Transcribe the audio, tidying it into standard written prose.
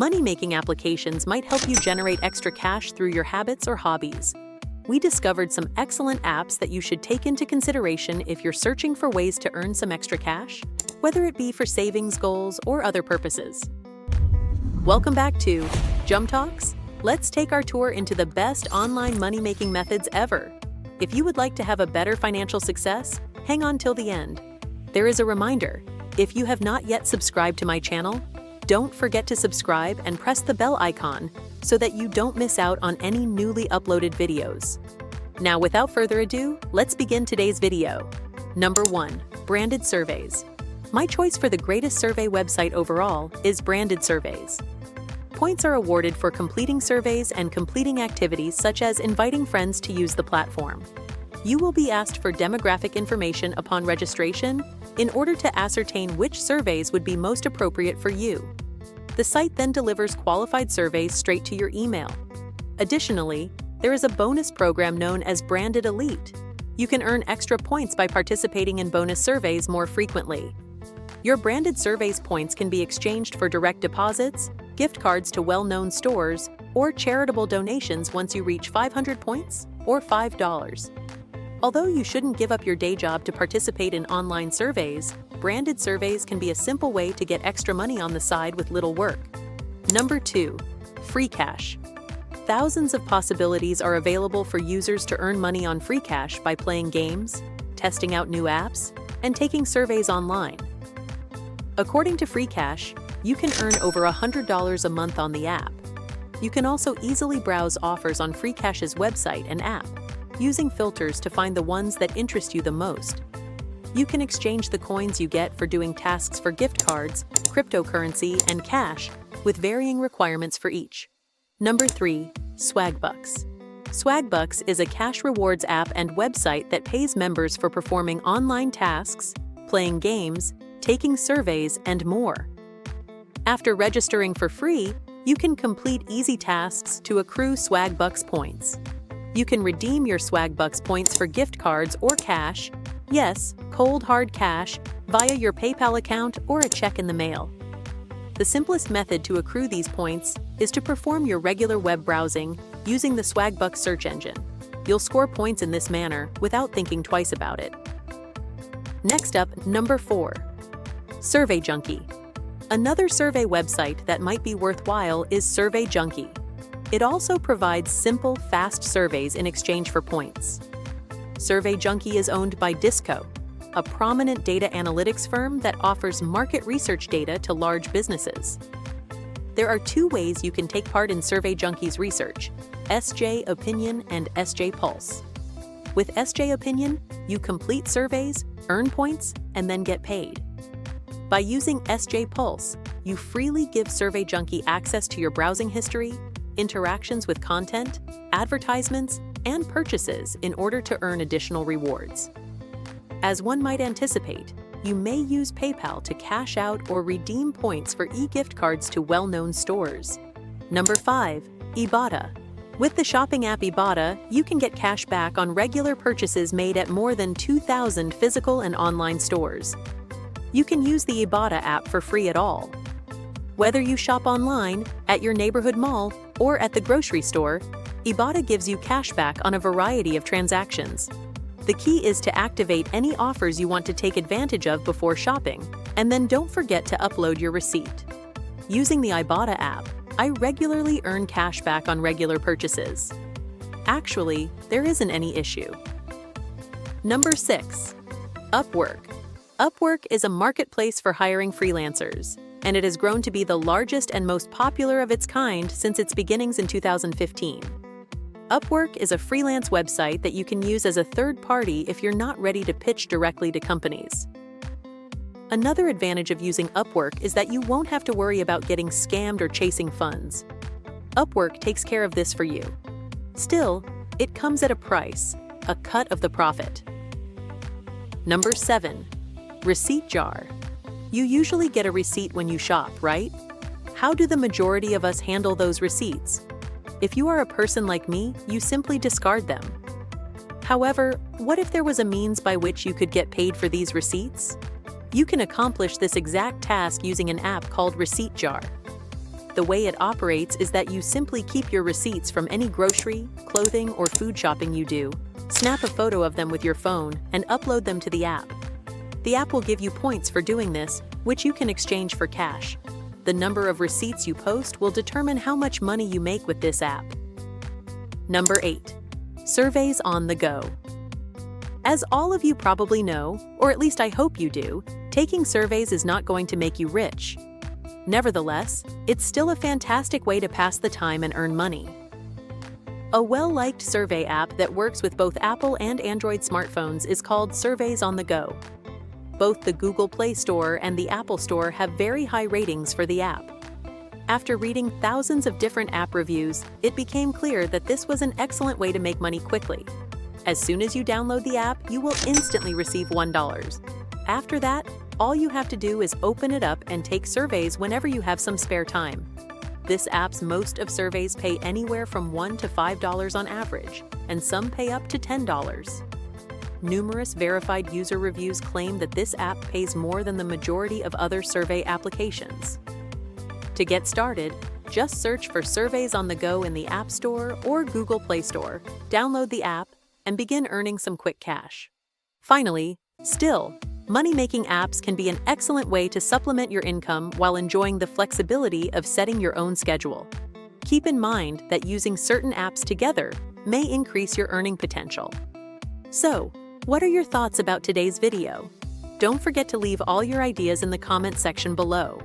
Money-making applications might help you generate extra cash through your habits or hobbies. We discovered some excellent apps that you should take into consideration if you're searching for ways to earn some extra cash, whether it be for savings goals or other purposes. Welcome back to JumTalks. Let's take our tour into the best online money-making methods ever. If you would like to have a better financial success, hang on till the end. There is a reminder: if you have not yet subscribed to my channel, don't forget to subscribe and press the bell icon so that you don't miss out on any newly uploaded videos. Now, without further ado, let's begin today's video. Number 1. Branded surveys. My choice for the greatest survey website overall is Branded Surveys. Points are awarded for completing surveys and completing activities such as inviting friends to use the platform. You will be asked for demographic information upon registration in order to ascertain which surveys would be most appropriate for you. The site then delivers qualified surveys straight to your email. Additionally, there is a bonus program known as Branded Elite. You can earn extra points by participating in bonus surveys more frequently. Your branded surveys points can be exchanged for direct deposits, gift cards to well-known stores, or charitable donations once you reach 500 points or $5. Although you shouldn't give up your day job to participate in online surveys, branded surveys can be a simple way to get extra money on the side with little work. Number 2. Free cash. Thousands of possibilities are available for users to earn money on free cash by playing games, testing out new apps, and taking surveys online. According to Free Cash, you can earn over $100 a month on the app. You can also easily browse offers on Free Cash's website and app, using filters to find the ones that interest you the most. You can exchange the coins you get for doing tasks for gift cards, cryptocurrency, and cash, with varying requirements for each. Number 3. Swagbucks. Swagbucks is a cash rewards app and website that pays members for performing online tasks, playing games, taking surveys, and more. After registering for free, you can complete easy tasks to accrue Swagbucks points. You can redeem your Swagbucks points for gift cards or cash, yes, cold hard cash, via your PayPal account or a check in the mail. The simplest method to accrue these points is to perform your regular web browsing using the Swagbucks search engine. You'll score points in this manner without thinking twice about it. Next up, number 4. SurveyJunkie. Another survey website that might be worthwhile is SurveyJunkie. It also provides simple, fast surveys in exchange for points. SurveyJunkie is owned by 𝐥𝐤𝐤, a prominent data analytics firm that offers market research data to large businesses. There are 2 ways you can take part in SurveyJunkie's research: SJ Opinion and SJ Pulse. With SJ Opinion, you complete surveys, earn points, and then get paid. By using SJ Pulse, you freely give SurveyJunkie access to your browsing history, interactions with content, advertisements, and purchases in order to earn additional rewards. As one might anticipate, you may use PayPal to cash out or redeem points for e-gift cards to well-known stores. Number 5. Ibotta. With the shopping app Ibotta, you can get cash back on regular purchases made at more than 2,000 physical and online stores. You can use the Ibotta app for free at all. Whether you shop online, at your neighborhood mall, or at the grocery store, Ibotta gives you cash back on a variety of transactions. The key is to activate any offers you want to take advantage of before shopping, and then don't forget to upload your receipt. Using the Ibotta app, I regularly earn cash back on regular purchases. Actually, there isn't any issue. Number 6. Upwork. Upwork is a marketplace for hiring freelancers, and it has grown to be the largest and most popular of its kind since its beginnings in 2015. Upwork is a freelance website that you can use as a third party if you're not ready to pitch directly to companies. Another advantage of using Upwork is that you won't have to worry about getting scammed or chasing funds. Upwork takes care of this for you. Still, it comes at a price, a cut of the profit. Number 7. Receipt jar. You usually get a receipt when you shop, right? How do the majority of us handle those receipts? If you are a person like me, you simply discard them. However, what if there was a means by which you could get paid for these receipts? You can accomplish this exact task using an app called Receipt Jar. The The way it operates is that you simply keep your receipts from any grocery, clothing, or food shopping you do, snap a photo of them with your phone, and upload them to the app. The app will give you points for doing this, which you can exchange for cash. The number of receipts you post will determine how much money you make with this app. Number 8. Surveys on the go. As all of you probably know, or at least I hope you do, taking surveys is not going to make you rich. Nevertheless, it's still a fantastic way to pass the time and earn money. A well-liked survey app that works with both Apple and Android smartphones is called Surveys on the Go. Both the Google Play Store and the Apple Store have very high ratings for the app. After reading thousands of different app reviews, it became clear that this was an excellent way to make money quickly. As soon as you download the app, you will instantly receive $1. After that, all you have to do is open it up and take surveys whenever you have some spare time. This app's most of surveys pay anywhere from $1 to $5 on average, and some pay up to $10. Numerous verified user reviews claim that this app pays more than the majority of other survey applications. To get started, just search for Surveys on the Go in the App Store or Google Play Store, download the app, and begin earning some quick cash. Finally, money-making apps can be an excellent way to supplement your income while enjoying the flexibility of setting your own schedule. Keep in mind that using certain apps together may increase your earning potential. So, what are your thoughts about today's video? Don't forget to leave all your ideas in the comment section below.